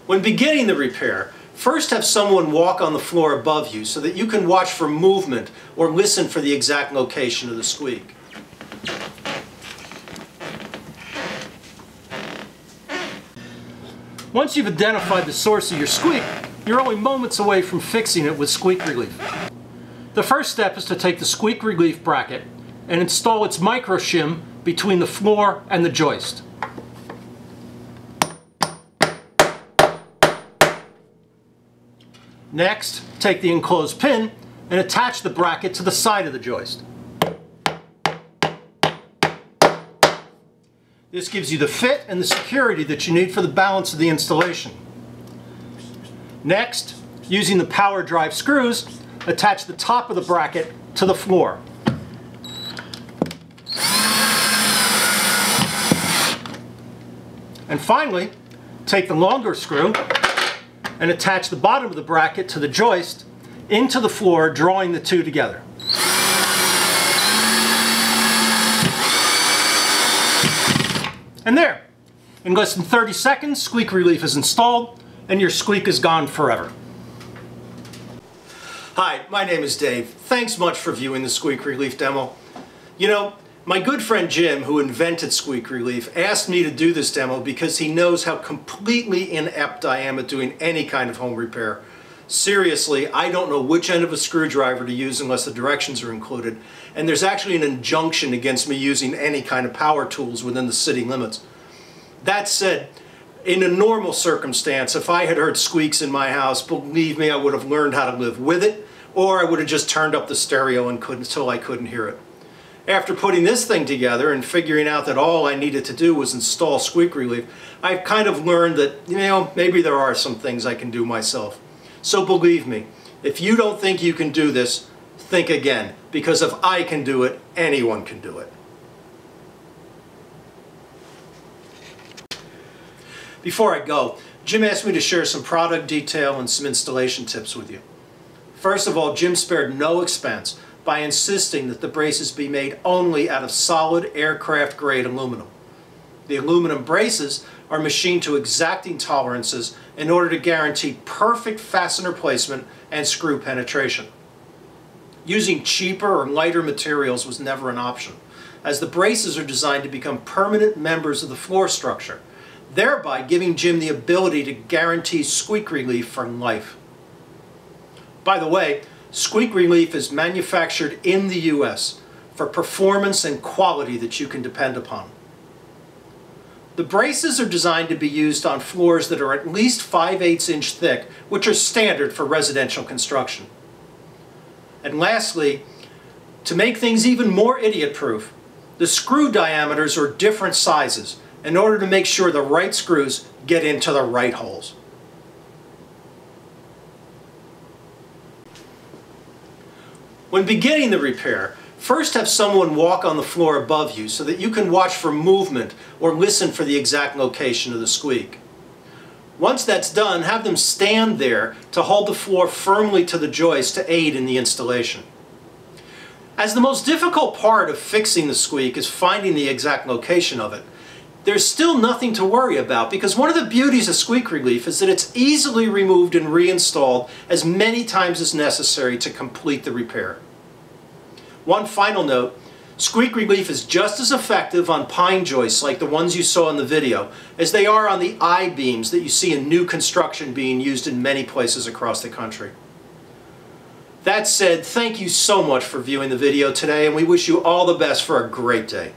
When beginning the repair, first have someone walk on the floor above you so that you can watch for movement or listen for the exact location of the squeak. Once you've identified the source of your squeak, you're only moments away from fixing it with Squeak Relief. The first step is to take the Squeak Relief bracket and install its micro shim between the floor and the joist. Next, take the enclosed pin and attach the bracket to the side of the joist. This gives you the fit and the security that you need for the balance of the installation. Next, using the power drive screws, attach the top of the bracket to the floor. And finally, take the longer screw and attach the bottom of the bracket to the joist into the floor, drawing the two together. And there, in less than 30 seconds, Squeak Relief is installed and your squeak is gone forever. Hi, my name is Dave. Thanks much for viewing the Squeak Relief demo. You know, my good friend Jim, who invented Squeak Relief, asked me to do this demo because he knows how completely inept I am at doing any kind of home repair. Seriously, I don't know which end of a screwdriver to use unless the directions are included, and there's actually an injunction against me using any kind of power tools within the city limits. That said, in a normal circumstance, if I had heard squeaks in my house, believe me, I would have learned how to live with it, or I would have just turned up the stereo until I couldn't hear it. After putting this thing together and figuring out that all I needed to do was install Squeak Relief, I've kind of learned that, you know, maybe there are some things I can do myself. So believe me, if you don't think you can do this, think again, because if I can do it, anyone can do it. Before I go, Jim asked me to share some product detail and some installation tips with you. First of all, Jim spared no expense by insisting that the braces be made only out of solid aircraft-grade aluminum. The aluminum braces are machined to exacting tolerances in order to guarantee perfect fastener placement and screw penetration. Using cheaper or lighter materials was never an option, as the braces are designed to become permanent members of the floor structure, thereby giving Jim the ability to guarantee Squeak Relief for life. By the way, Squeak Relief is manufactured in the US for performance and quality that you can depend upon. The braces are designed to be used on floors that are at least 5/8 inch thick, which are standard for residential construction. And lastly, to make things even more idiot-proof, the screw diameters are different sizes in order to make sure the right screws get into the right holes. When beginning the repair, first have someone walk on the floor above you so that you can watch for movement or listen for the exact location of the squeak. Once that's done, have them stand there to hold the floor firmly to the joist to aid in the installation. As the most difficult part of fixing the squeak is finding the exact location of it, there's still nothing to worry about because one of the beauties of Squeak Relief is that it's easily removed and reinstalled as many times as necessary to complete the repair. One final note, Squeak Relief is just as effective on pine joists like the ones you saw in the video as they are on the I-beams that you see in new construction being used in many places across the country. That said, thank you so much for viewing the video today, and we wish you all the best for a great day.